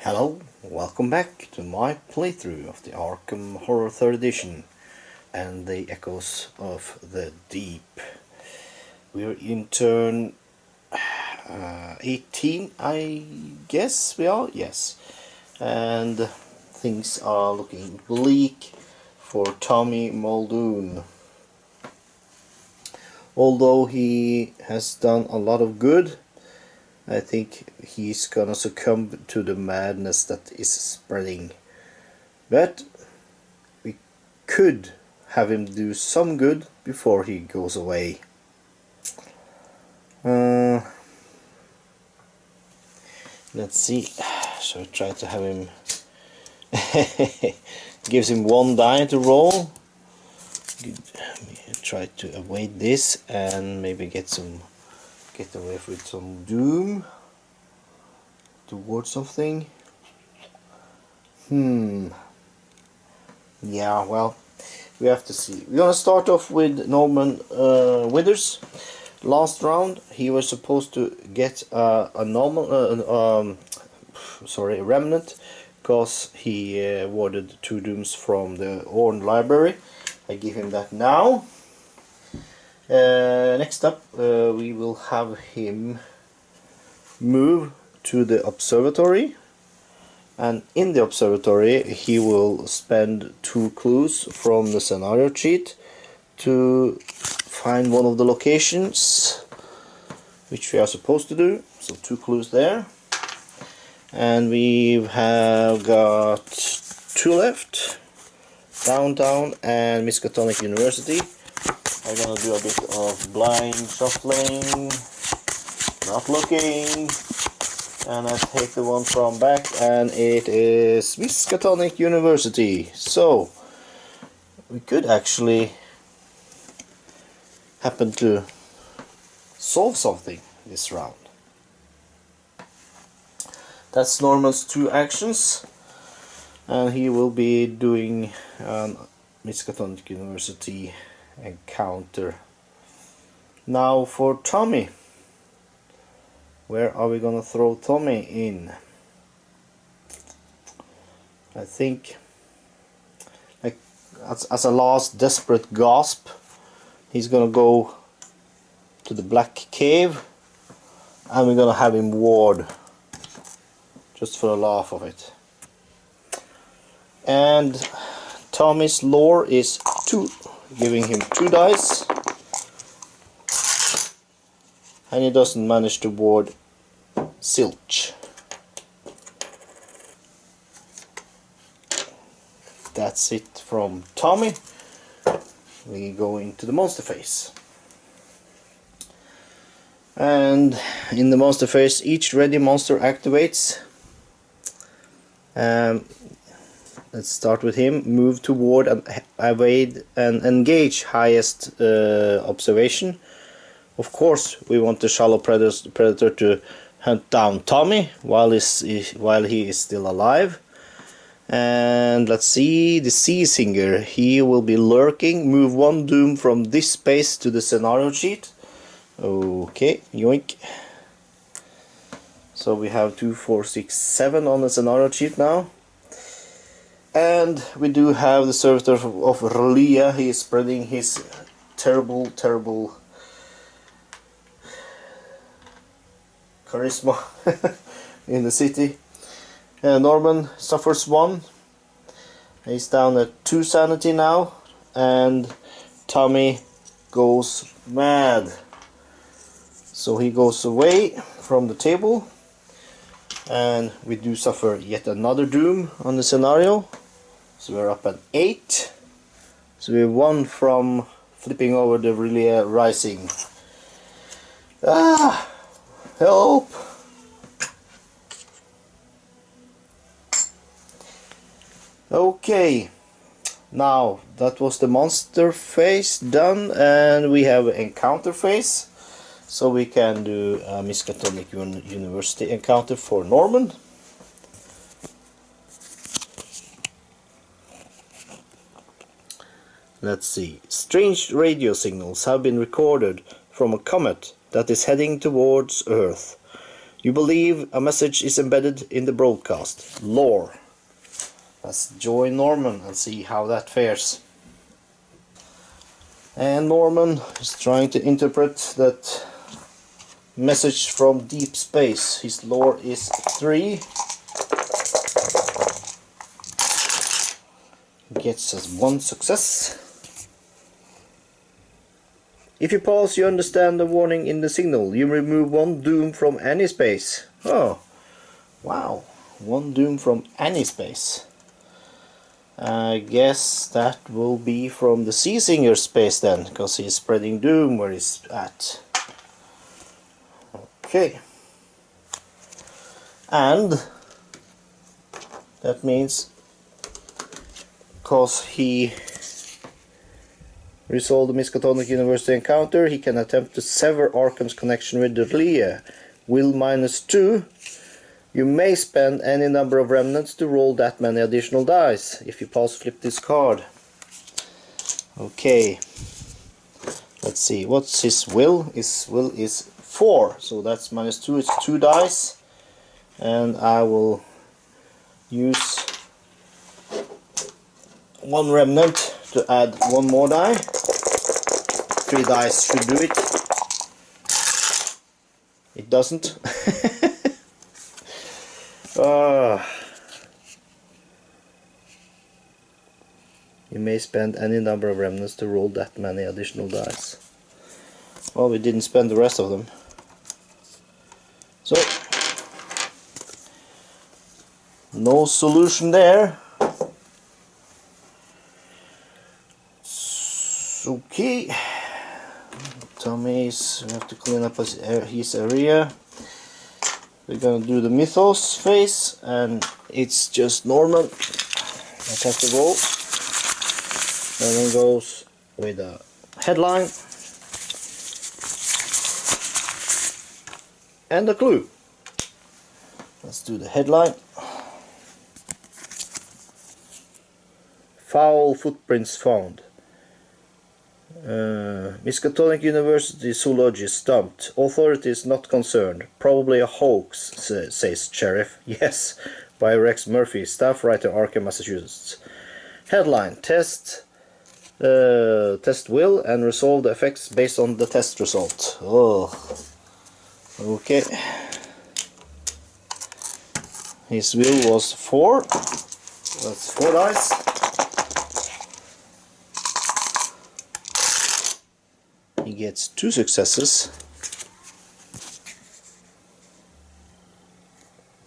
Hello, welcome back to my playthrough of the Arkham Horror 3rd Edition and the Echoes of the Deep. We're in turn 18, I guess we are, yes. And things are looking bleak for Tommy Muldoon. Although he has done a lot of good, I think he's gonna succumb to the madness that is spreading. But we could have him do some good before he goes away. Let's see. Shall we try to have him gives him one die to roll. Try to avoid this and maybe get away with some doom towards something. Yeah, well, we have to see. We're gonna start off with Norman Withers. Last round he was supposed to get a remnant, because he awarded 2 dooms from the Orn Library. I give him that now. Next up, we will have him move to the observatory, and in the observatory he will spend 2 clues from the scenario sheet to find one of the locations which we are supposed to do. So 2 clues there, and we have got 2 left: Downtown and Miskatonic University. I'm gonna do a bit of blind shuffling, not looking, and I take the one from back, and it is Miskatonic University. So we could actually happen to solve something this round. That's Norman's 2 actions, and he will be doing Miskatonic University encounter. Now for Tommy. Where are we gonna throw Tommy in? I think, like, as a last desperate gasp, he's gonna go to the Black Cave, and we're gonna have him ward, just for the laugh of it. And Tommy's lore is 2, giving him 2 dice, and he doesn't manage to ward Silch. That's it from Tommy. We go into the monster phase. And in the monster phase, each ready monster activates. Let's start with him. Move toward and evade and engage highest observation. Of course, we want the shallow predator to hunt down Tommy while he is still alive. And let's see, the Sea Singer. He will be lurking. Move 1 doom from this space to the scenario sheet. Okay, yoink. So we have 2, 4, 6, 7 on the scenario sheet now. And we do have the Servitor of Relia. He is spreading his terrible charisma in the city. Norman suffers 1. He's down at 2 sanity now, and Tommy goes mad. So he goes away from the table, and we do suffer yet another doom on the scenario. So we're up at 8. So we're 1 from flipping over the Relia Rising. Help! Okay, now that was the monster phase done, and we have an encounter phase. So we can do a Miskatonic University encounter for Norman. Let's see. Strange radio signals have been recorded from a comet that is heading towards Earth. You believe a message is embedded in the broadcast. Lore. Let's join Norman and see how that fares. And Norman is trying to interpret that message from deep space. His lore is 3. Gets us 1 success. If you pause, you understand the warning in the signal. You remove 1 doom from any space. Oh, wow. 1 doom from any space. I guess that will be from the Sea Singer space then, because he's spreading doom where he's at. Okay. And that means, because he resolved the Miskatonic University encounter, he can attempt to sever Arkham's connection with Delia. Will -2. You may spend any number of remnants to roll that many additional dice. If you pass, flip this card. Okay. Let's see. What's his will? His will is 4. So that's -2. It's 2 dice. And I will use 1 remnant to add 1 more die. 3 dice should do it. It doesn't. You may spend any number of remnants to roll that many additional dice. Well, we didn't spend the rest of them. So, no solution there. Okay. Tommy's, we have to clean up his area. We're gonna do the mythos phase, and it's just Norman that has to go. Norman goes with a headline and a clue. Let's do the headline. Foul footprints found. Miskatonic University zoologist stumped. Authorities not concerned. Probably a hoax, says Sheriff. Yes, by Rex Murphy, staff writer, Arkham, Massachusetts. Headline: Test will and resolve the effects based on the test result. Oh, okay. His will was 4. That's 4 dice. He gets 2 successes.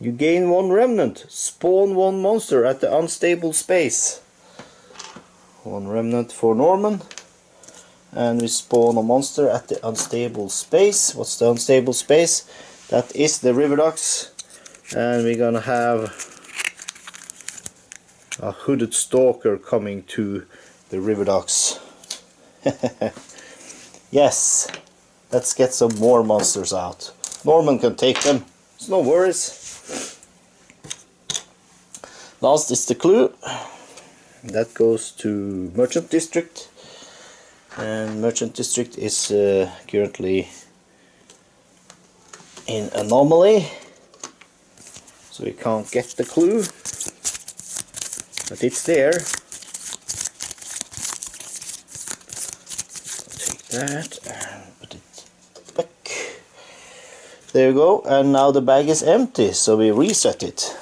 You gain 1 remnant. Spawn 1 monster at the unstable space. 1 remnant for Norman. And we spawn a monster at the unstable space. What's the unstable space? That is the river ducks. And we're gonna have a hooded stalker coming to the river ducks. Yes, let's get some more monsters out. Norman can take them, it's no worries. Last is the clue. That goes to Merchant District. And Merchant District is currently in anomaly. So we can't get the clue. But it's there. That and put it back. There you go, and now the bag is empty, so we reset it.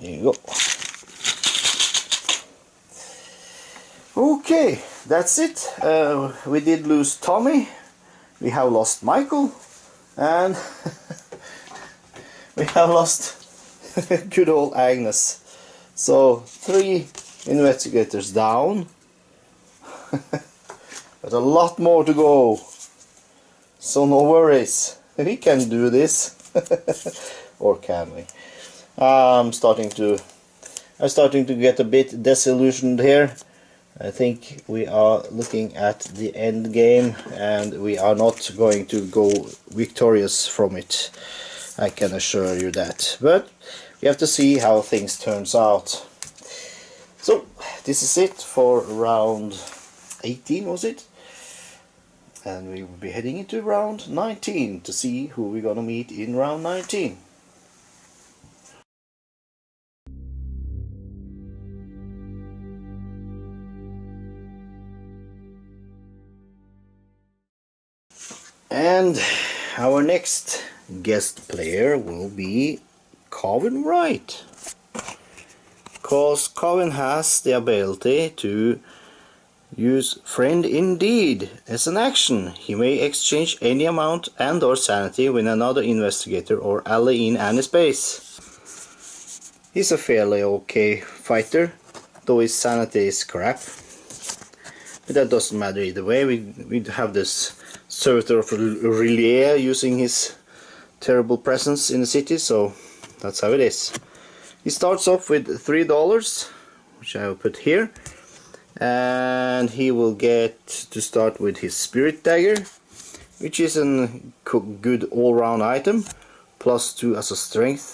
There you go. Okay, that's it. We did lose Tommy, we have lost Michael, and we have lost good old Agnes. So 3 investigators down. But a lot more to go, so no worries, we can do this. Or can we? I'm starting to get a bit disillusioned here. I think we are looking at the end game and we are not going to go victorious from it, I can assure you that. But we have to see how things turns out. So this is it for round 18, was it? and we will be heading into round 19 to see who we're gonna meet in round 19. And our next guest player will be Calvin Wright, because Calvin has the ability to use Friend Indeed as an action. He may exchange any amount and or sanity with another investigator or ally in any space. He's a fairly okay fighter, though his sanity is crap. But that doesn't matter either way. We have this servitor of Relier using his terrible presence in the city, so that's how it is. He starts off with $3, which I will put here, and he will get to start with his Spirit Dagger, which is a good all-round item, +2 as a strength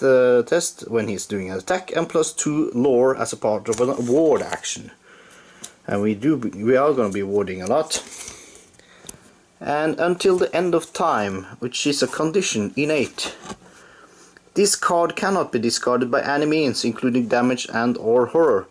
test when he's doing an attack, and +2 lore as a part of a ward action. And we are going to be warding a lot. And until the end of time, which is a condition, innate. This card cannot be discarded by any means, including damage and or horror.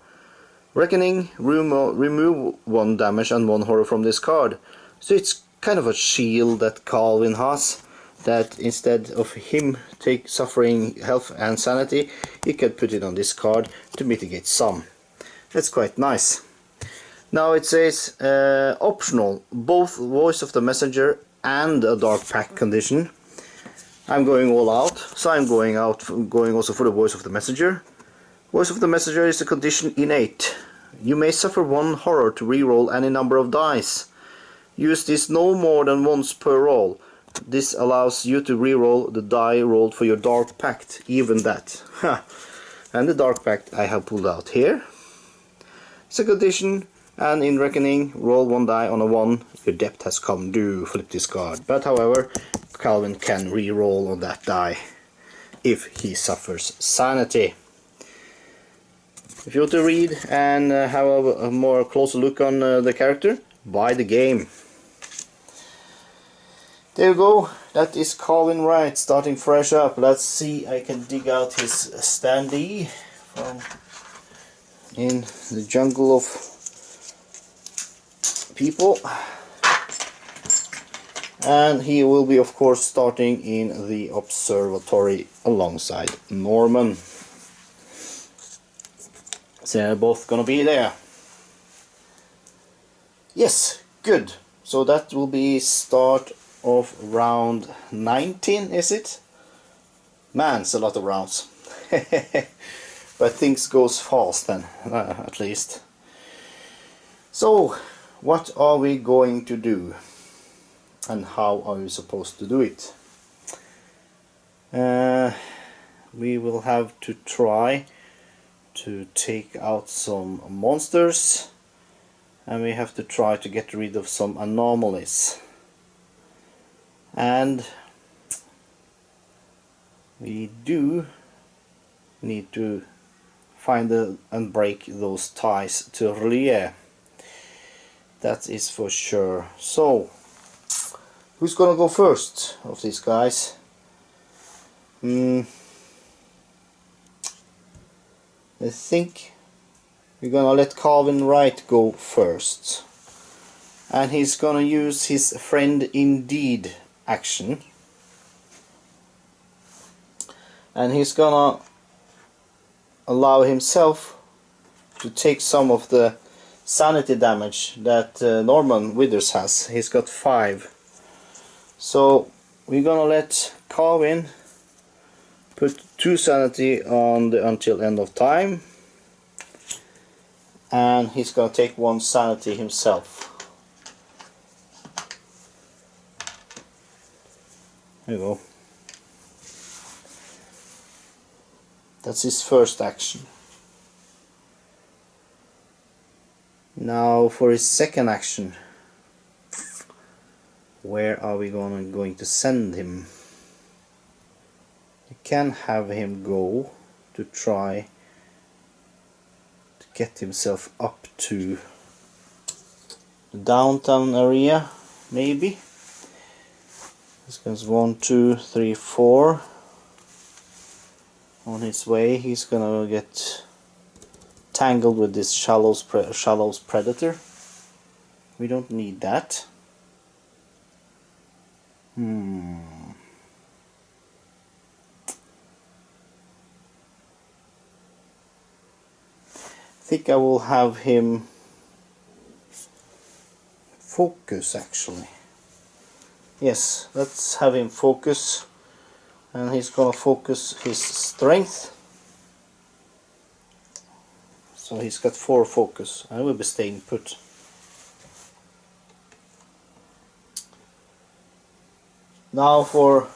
Reckoning, remove 1 damage and 1 horror from this card. So it's kind of a shield that Calvin has, that instead of him suffering health and sanity, he can put it on this card to mitigate some. That's quite nice. Now it says optional, both Voice of the Messenger and a Dark Pact condition. I'm going all out, so I'm going also for the Voice of the Messenger. Voice of the Messenger is a condition innate. You may suffer 1 horror to reroll any number of dice. Use this no more than once per roll. This allows you to reroll the die rolled for your Dark Pact, even that. And the Dark Pact I have pulled out here. It's a condition, and in Reckoning, roll 1 die on a 1. Your debt has come due. Flip this card. But however, Calvin can reroll on that die if he suffers sanity. If you want to read and have a more closer look on the character, buy the game. There you go. That is Calvin Wright starting fresh up. Let's see, I can dig out his standee from in the jungle of people. And he will be, of course, starting in the observatory alongside Norman. So they're both gonna be there. Yes, good. So that will be start of round 19, is it? Man, it's a lot of rounds. But things goes fast then, at least. So, what are we going to do? And how are we supposed to do it? We will have to try to take out some monsters, and we have to try to get rid of some anomalies, and we do need to find and break those ties to Relier. That is for sure. So who's gonna go first of these guys? I think we're gonna let Calvin Wright go first, and he's gonna use his Friend Indeed action, and he's gonna allow himself to take some of the sanity damage that Norman Withers has. He's got 5, so we're gonna let Calvin put 2 sanity on the until end of time, and he's gonna take 1 sanity himself. There you go. That's his first action. Now for his second action, where are we going to send him? You can have him go to try to get himself up to the downtown area, maybe. This goes 1, 2, 3, 4. On his way, he's gonna get tangled with this shallows predator. We don't need that. I think I will have him focus actually. Yes, let's have him focus, and he's gonna focus his strength. So he's got 4 focus. I will be staying put. Now for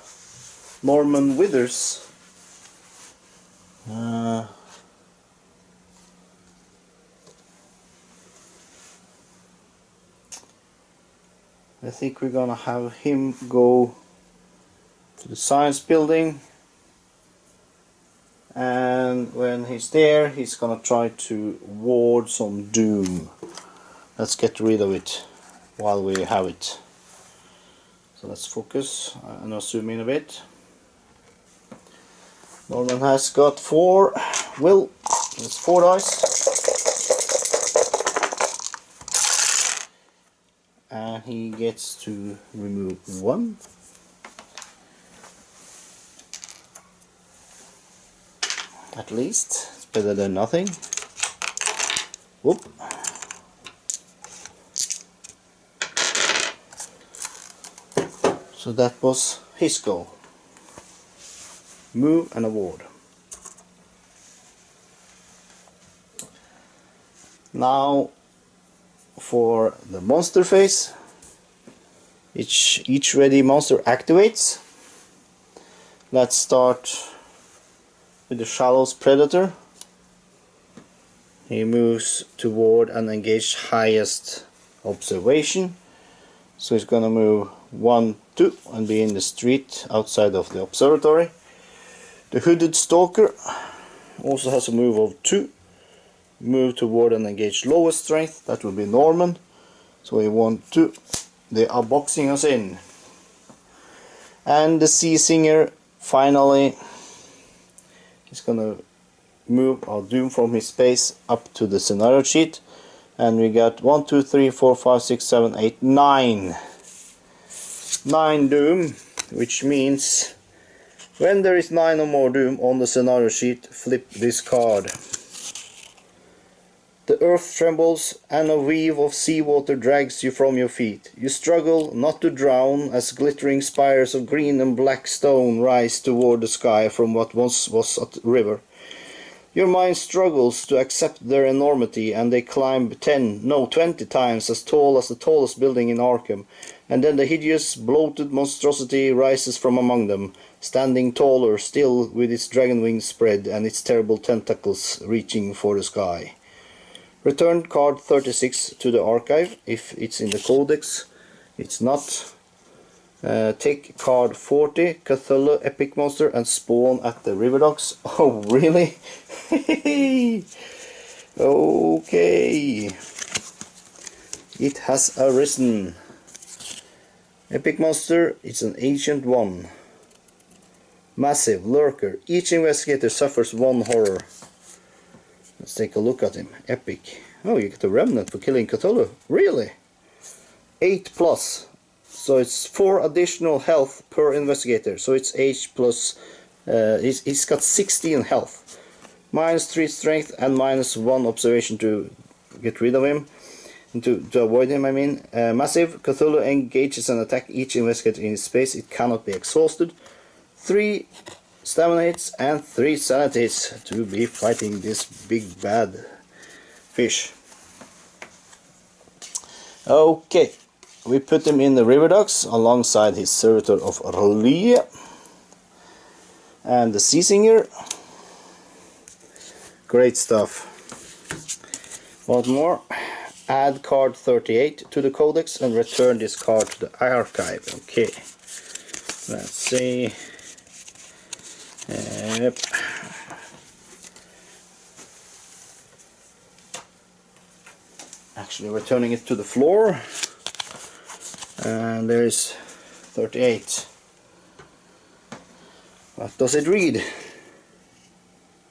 Norman Withers. I think we're gonna have him go to the science building, and when he's there he's gonna try to ward some doom. Let's get rid of it while we have it. So let's focus and I'll zoom in a bit. Norman has got 4 will. It's 4 dice. And he gets to remove 1. At least. It's better than nothing. Whoop. So that was his goal. Move and award. Now for the monster phase. Each ready monster activates. Let's start with the Shallows Predator. He moves toward and engage highest observation. So he's gonna move 1, 2 and be in the street outside of the observatory. The Hooded Stalker also has a move of 2. Move toward and engage lowest strength. That will be Norman. So we want 2. They are boxing us in. And the Sea Singer finally is gonna move our doom from his space up to the scenario sheet. And we got 1, 2, 3, 4, 5, 6, 7, 8, 9. 9 doom, which means when there is 9 or more doom on the scenario sheet, flip this card. The earth trembles and a wave of seawater drags you from your feet. You struggle not to drown as glittering spires of green and black stone rise toward the sky from what once was a river. Your mind struggles to accept their enormity, and they climb 10, no 20 times as tall as the tallest building in Arkham, and then the hideous, bloated monstrosity rises from among them, standing taller still with its dragon wings spread and its terrible tentacles reaching for the sky. Return card 36 to the archive if it's in the codex. It's not. Take card 40, Cthulhu Epic Monster, and spawn at the River Docks. Oh, really? Okay. It has arisen. Epic Monster, it's an ancient one. Massive, lurker. Each investigator suffers 1 horror. Let's take a look at him. Epic. Oh, you get a remnant for killing Cthulhu. Really? 8 plus. So it's 4 additional health per investigator. So it's H plus. He's got 16 health. Minus 3 strength and minus 1 observation to get rid of him. To avoid him, I mean. Massive. Cthulhu engages and attacks each investigator in his space. It cannot be exhausted. 3 stamina hits and 3 sanities to be fighting this big bad fish. Okay, we put him in the River Docks alongside his servitor of Rolia and the Sea Singer. Great stuff. What more? Add card 38 to the codex and return this card to the archive. Okay, let's see. Yep. Actually returning it to the floor, and there is 38. What does it read?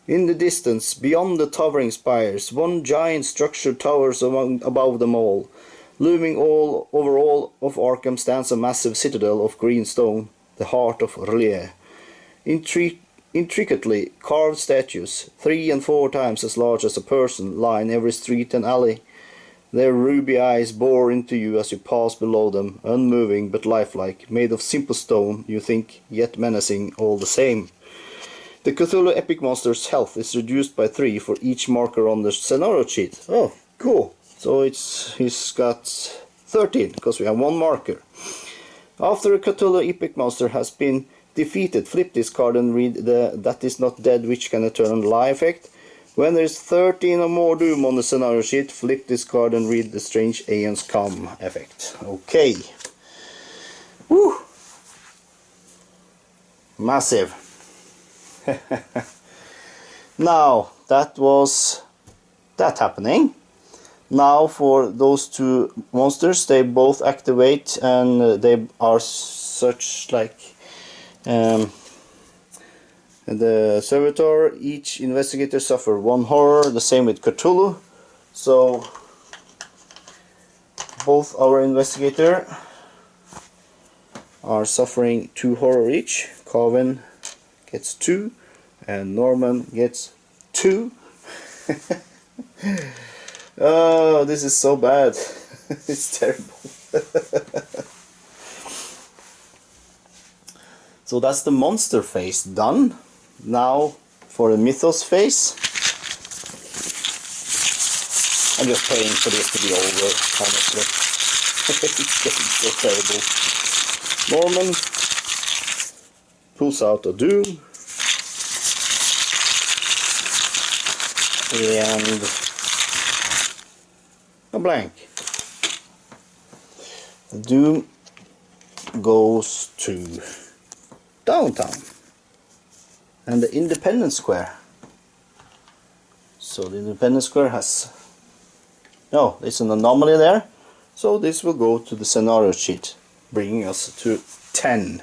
In the distance, beyond the towering spires, one giant structure towers above them all. Looming all over all of Arkham stands a massive citadel of green stone, the heart of Relie. Intricately carved statues, 3 and 4 times as large as a person, line every street and alley. Their ruby eyes bore into you as you pass below them, unmoving but lifelike, made of simple stone, you think, yet menacing all the same. The Cthulhu Epic Monster's health is reduced by 3 for each marker on the scenario sheet. Oh, cool. So he's got 13, because we have 1 marker. After a Cthulhu Epic Monster has been defeated, flip this card and read the That is not dead which can turn lie effect. When there is 13 or more doom on the scenario sheet, flip this card and read the Strange Aeons Come effect. Okay. Woo! Massive. Now, that was that happening. Now for those 2 monsters, they both activate and they are such like the servitor. Each investigator suffer 1 horror, the same with Cthulhu. So both our investigator are suffering 2 horror each. Calvin gets 2 and Norman gets 2. Oh, this is so bad. It's terrible. So that's the monster phase done. Now for the mythos phase. I'm just praying for this to be over, honestly. It's getting so terrible. Norman pulls out a doom. And a blank. The doom goes to downtown and the Independence Square. So the Independence Square has it's an anomaly there, so this will go to the scenario sheet, bringing us to 10.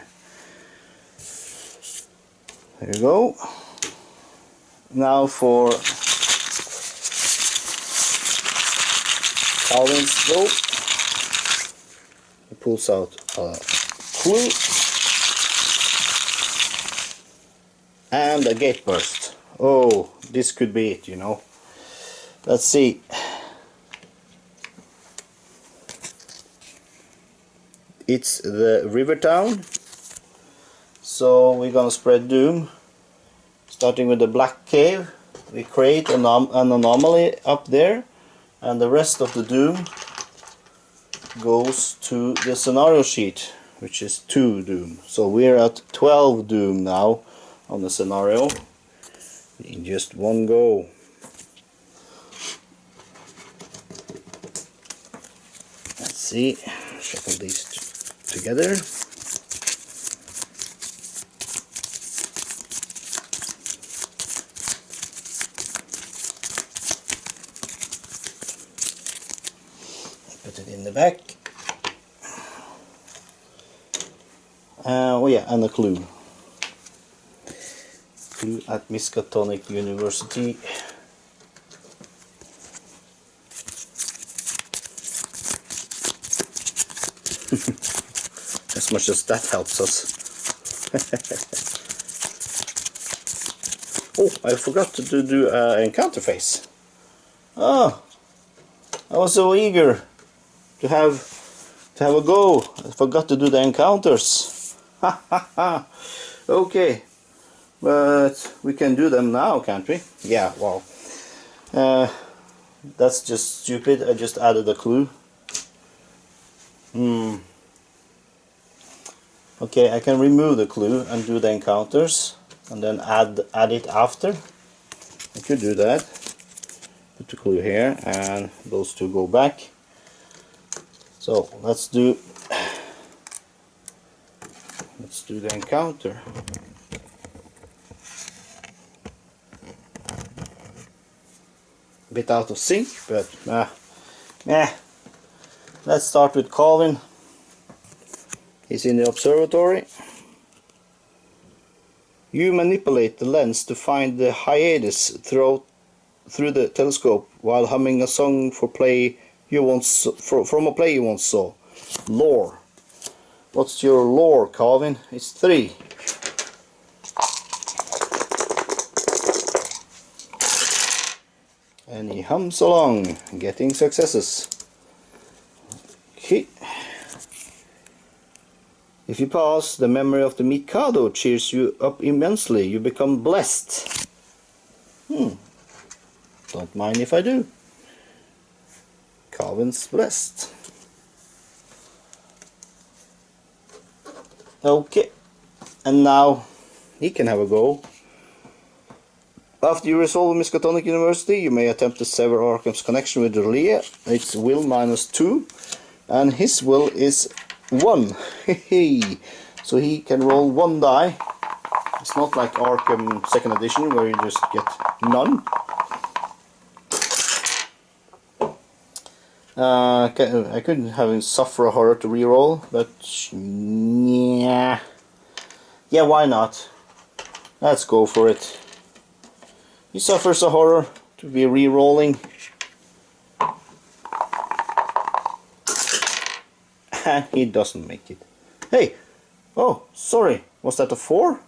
There you go. Now for Calvin's go. He pulls out a clue and a gate burst. Oh, this could be it, you know. Let's see. It's the river town, so we're gonna spread doom. Starting with the black cave, we create an anomaly up there, and the rest of the doom goes to the scenario sheet, which is 2 doom. So we're at 12 doom now on the scenario in just one go. Let's see, shuffle these together. Put it in the back. Oh yeah, and a clue. Clue at Miskatonic University. As much as that helps us. Oh, I forgot to do an encounter phase. Oh, I was so eager to have a go. I forgot to do the encounters. Okay, but we can do them now, can't we? Yeah, well, that's just stupid. I just added a clue. Okay, I can remove the clue and do the encounters and then add it after. I could do that. Put the clue here and those 2 go back. So let's do the encounter. A bit out of sync, but let's start with Calvin. He's in the observatory. You manipulate the lens to find the hiatus through the telescope while humming a song from a play you once saw. Lore. What's your lore, Calvin? It's 3. And he hums along, getting successes. Okay. If you pass, the memory of the Mikado cheers you up immensely. You become blessed. Don't mind if I do. Calvin's blessed. Okay. And now he can have a go. After you resolve Miskatonic University, you may attempt to sever Arkham's connection with Relia. It's will -2, and his will is 1. So he can roll 1 die. It's not like Arkham 2nd edition where you just get none. I could have him suffer a horror to reroll, but yeah, why not? Let's go for it. He suffers a horror to be re-rolling. And he doesn't make it. Hey! Oh, sorry. Was that a 4?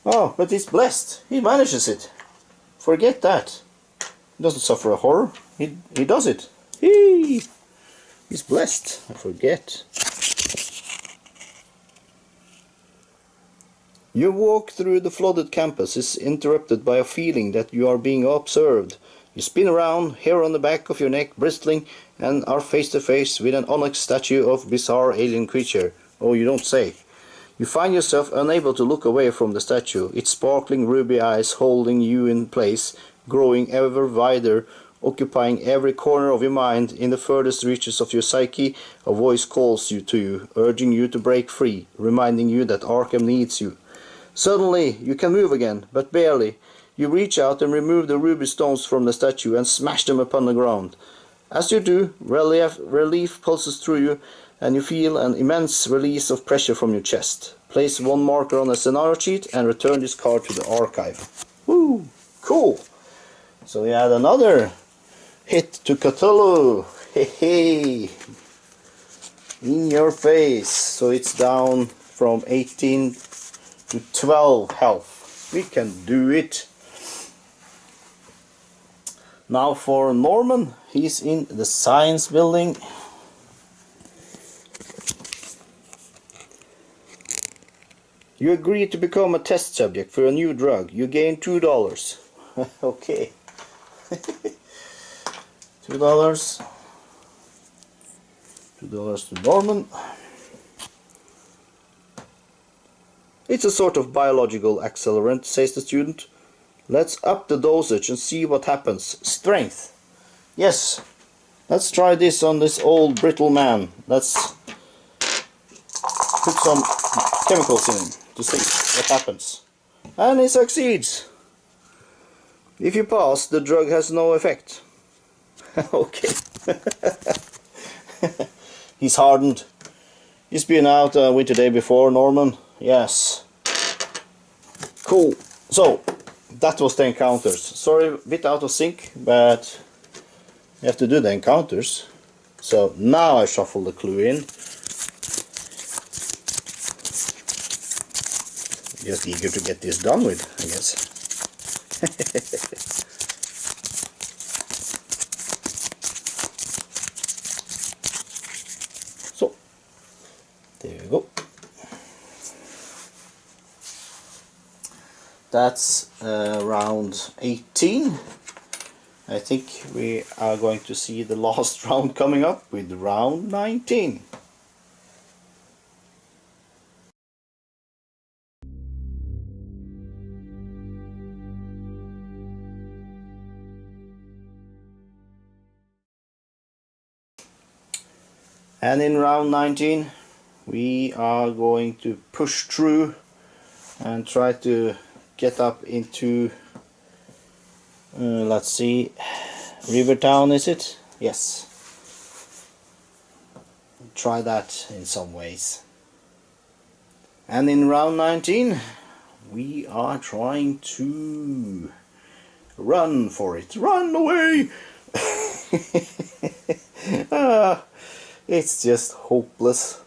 Oh, but he's blessed. He manages it. Forget that. He doesn't suffer a horror. He does it. He's blessed. I forget. Your walk through the flooded campus is interrupted by a feeling that you are being observed. You spin around, hair on the back of your neck bristling, and are face to face with an onyx statue of bizarre alien creature. Oh, you don't say. You find yourself unable to look away from the statue, its sparkling ruby eyes holding you in place, growing ever wider, occupying every corner of your mind. In the furthest reaches of your psyche, a voice calls you to you, urging you to break free, reminding you that Arkham needs you. Suddenly, you can move again, but barely. You reach out and remove the ruby stones from the statue and smash them upon the ground. As you do, relief pulses through you, and you feel an immense release of pressure from your chest. Place 1 marker on a scenario sheet and return this card to the archive. Woo! Cool! So we had another hit to Cthulhu. Hey! In your face. So it's down from 18 to 12 health. We can do it. Now for Norman. He's in the science building. You agree to become a test subject for a new drug. You gain $2. Okay. $2. $2 to Norman. It's a sort of biological accelerant, says the student. Let's up the dosage and see what happens. Strength. Yes. Let's try this on this old brittle man. Let's put some chemicals in him to see what happens. And he succeeds. If you pass, the drug has no effect. Okay. He's hardened. He's been out a winter day before, Norman. Yes. Cool. So, that was the encounters. Sorry, a bit out of sync, but you have to do the encounters. So, now I shuffle the clue in. Just eager to get this done with, I guess. So, there we go. That's round 18. I think we are going to see the last round coming up with round 19. And in round 19 we are going to push through and try to get up into let's see, Rivertown, is it? Yes. Try that in some ways. And in round 19 We are trying to run for it. Run away! It's just hopeless.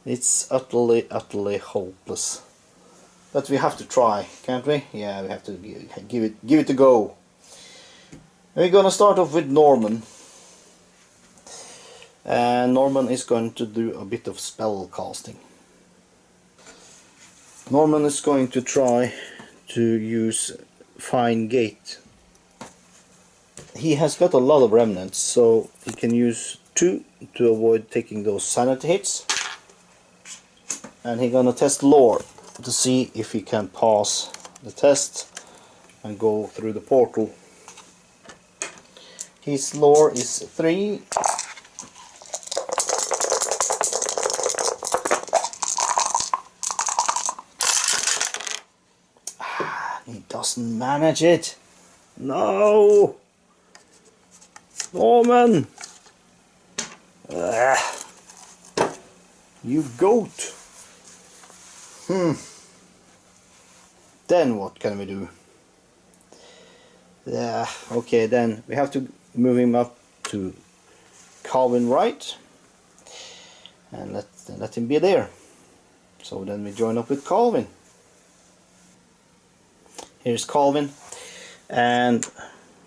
It's utterly, utterly hopeless. But we have to try, can't we? Yeah, we have to give it a go. We're gonna start off with Norman. And Norman is going to do a bit of spell casting. Norman is going to try to use Fine Gate. He has got a lot of remnants, so he can use 2 to avoid taking those sanity hits. And he's gonna test lore to see if he can pass the test and go through the portal. His lore is 3. He doesn't manage it. No! Norman! You goat! Then what can we do? Okay, then we have to move him up to Calvin right and let him be there. So then we join up with Calvin. Here's Calvin, and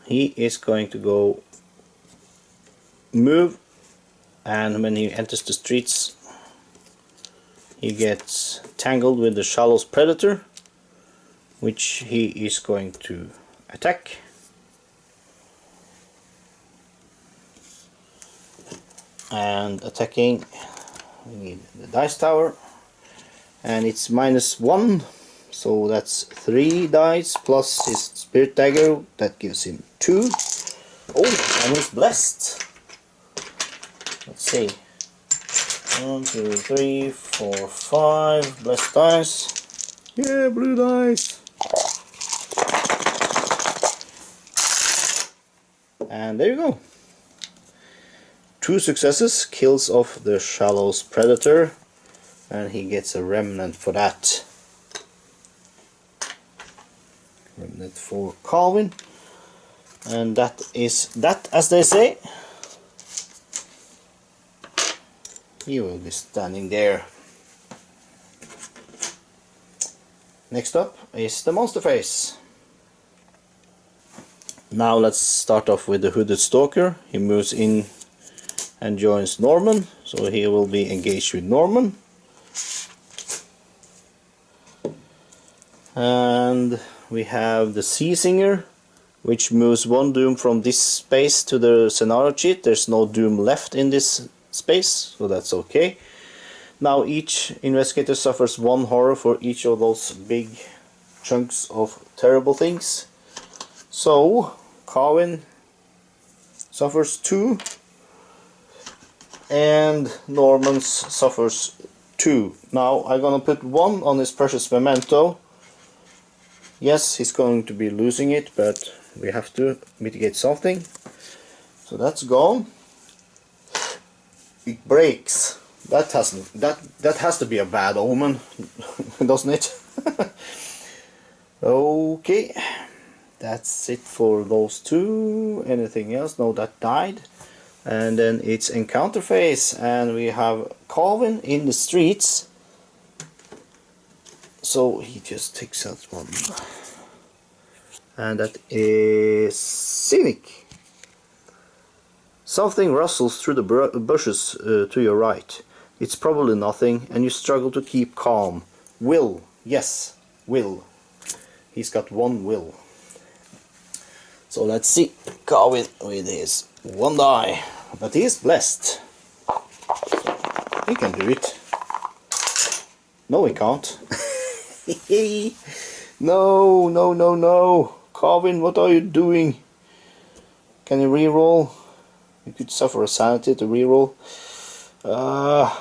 he is going to go move, and when he enters the streets he gets tangled with the Shallows Predator, which he is going to attack. And attacking, we need the dice tower, and it's -1, so that's 3 dice plus his spirit dagger, that gives him 2. Oh, and he's blessed. Let's see, 1, 2, 3, 4, 5 blessed dice. Yeah, blue dice. And there you go. 2 successes, kills off the Shallows Predator, and he gets a remnant for that. Remnant for Calvin, and that is that, as they say. He will be standing there. Next up is the monster face. Now let's start off with the Hooded Stalker. He moves in and joins Norman, so he will be engaged with Norman. And we have the Sea Singer, which moves 1 doom from this space to the scenario sheet. There's no doom left in this space, so that's okay. Now each investigator suffers 1 horror for each of those big chunks of terrible things. So Calvin suffers 2 and Norman suffers 2. Now I'm gonna put 1 on his precious memento. Yes, he's going to be losing it, but we have to mitigate something. So that's gone. It breaks. That has to be a bad omen, doesn't it? Okay, that's it for those 2. Anything else? No, that died. And then it's encounter phase, and we have Calvin in the streets. So he just takes out 1. And that is Scenic. Something rustles through the bushes to your right. It's probably nothing, and you struggle to keep calm. Will. Yes, will. He's got 1 will. So let's see. Calvin with his 1 die. But he is blessed. He can do it. No, he can't. No, no, no, no. Calvin, what are you doing? Can you reroll? You could suffer a sanity to reroll. No.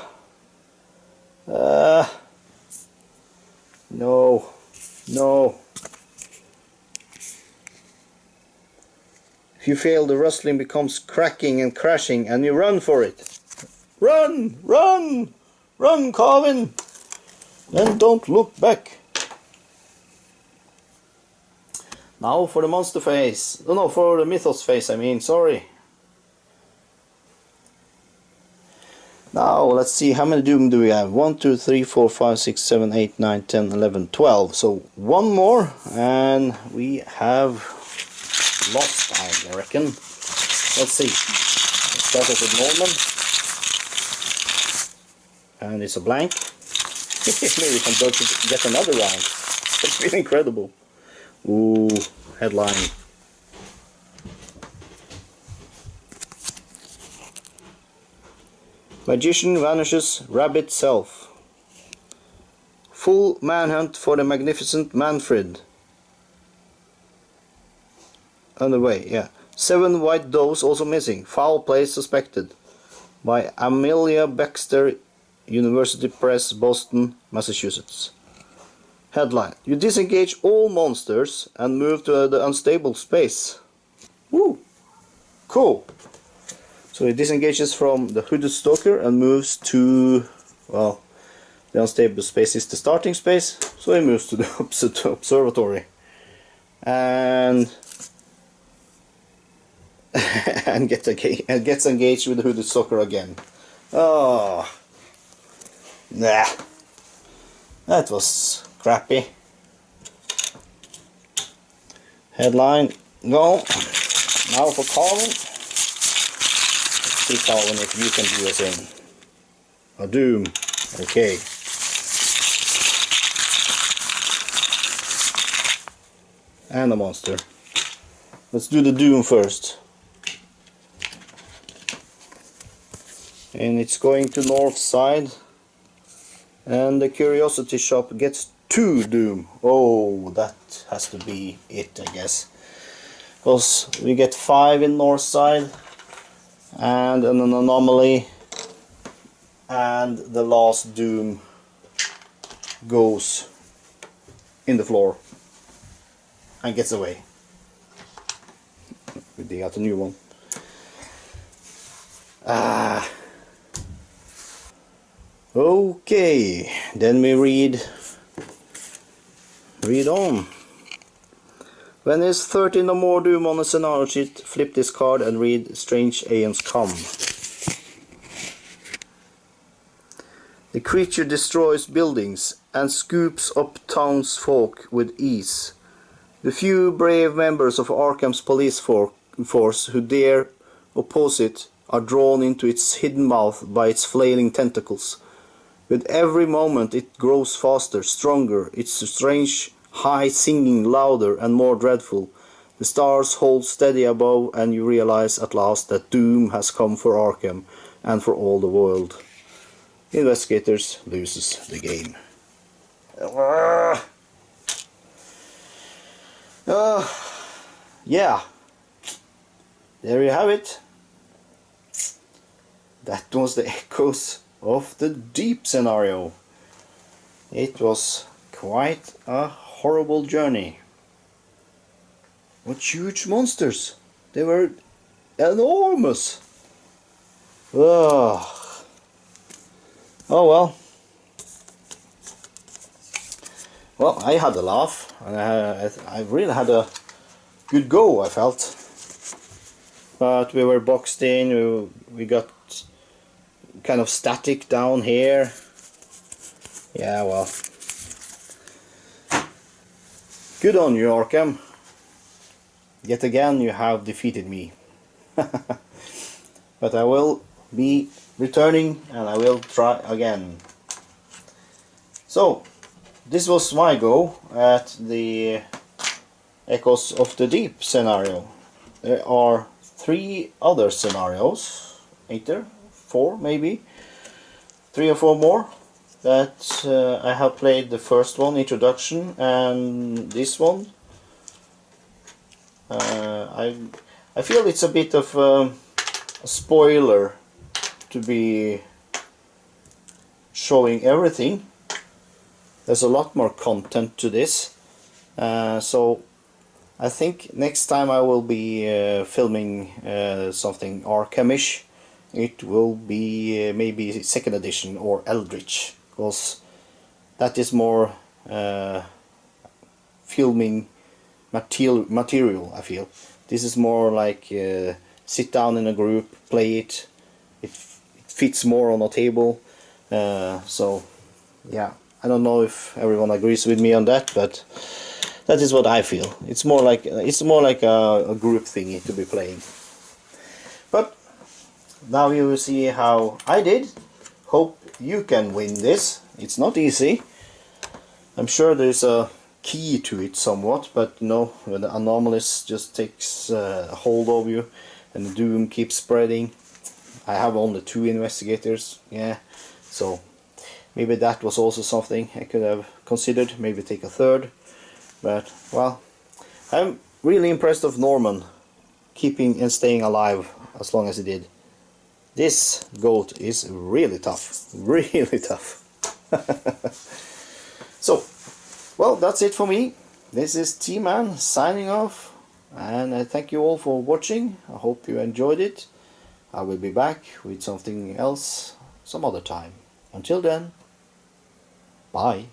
No. If you fail, the rustling becomes cracking and crashing, and you run for it. Run! Run! Run, Calvin! And don't look back. Now for the monster phase. Oh no, for the mythos phase, I mean, sorry. Now let's see, how many doom do we have? 1, 2, 3, 4, 5, 6, 7, 8, 9, 10, 11, 12. So one more and we have lost time, I reckon. Let's see. Let's start off with Norman. And it's a blank. Maybe we can get another round. It's been incredible. Ooh, headline. Magician vanishes, rabbit self. Full manhunt for the magnificent Manfred. Underway, yeah. 7 white doves also missing. Foul play suspected. By Amelia Baxter, University Press, Boston, Massachusetts. Headline: you disengage all monsters and move to the unstable space. Woo! Cool! So he disengages from the hooded stalker and moves to, well, the unstable space is the starting space, so he moves to the observatory. And and gets engaged with the hooded stalker again. Oh, nah, that was crappy. Headline, go. Now for Colin. See, Colin, if you can do a thing. A doom. Okay. And a monster. Let's do the doom first. And it's going to north side. And the curiosity shop gets 2 doom. Oh, that has to be it, I guess. Because we get 5 in north side. And an anomaly, and the last doom goes in the floor and gets away. We dig out a new one. Okay, then we read on. When there's 13 or more doom on a scenario sheet, flip this card and read Strange Aeons Come. The creature destroys buildings and scoops up townsfolk with ease. The few brave members of Arkham's police force who dare oppose it are drawn into its hidden mouth by its flailing tentacles. With every moment it grows faster, stronger, its strange high singing louder and more dreadful. The stars hold steady above, and you realize at last that doom has come for Arkham and for all the world. Investigators loses the game. Yeah, there you have it. That was the echoes of the deep scenario. It was quite a horrible journey. What huge monsters! They were enormous. Oh well. Well, I had a laugh, and I really had a good go, I felt. But we were boxed in. We got kind of static down here. Yeah, well. Good on you, Arkham. Yet again you have defeated me. But I will be returning and I will try again. So, this was my go at the Echoes of the Deep scenario. There are 3 other scenarios, ain't there? 4 maybe? 3 or 4 more that I have played. The first one, introduction, and this one. I feel it's a bit of a spoiler to be showing everything. There's a lot more content to this, so I think next time I will be filming something Arkhamish. It will be maybe 2nd edition or Eldritch, because that is more filming material, I feel. This is more like sit down in a group, play it. It fits more on a table. So yeah, I don't know if everyone agrees with me on that, but that is what I feel. It's more like a group thingy to be playing. But now you will see how I did. Hope you can win this. It's not easy. I'm sure there's a key to it somewhat, but you know, when the anomalous just takes a hold of you and the doom keeps spreading. I have only 2 investigators, yeah, so maybe that was also something I could have considered, maybe take a third, but well, I'm really impressed of Norman keeping and staying alive as long as he did. This goat is really tough, really tough. So, well, that's it for me. This is T-Man signing off, and I thank you all for watching. I hope you enjoyed it. I will be back with something else some other time. Until then, bye.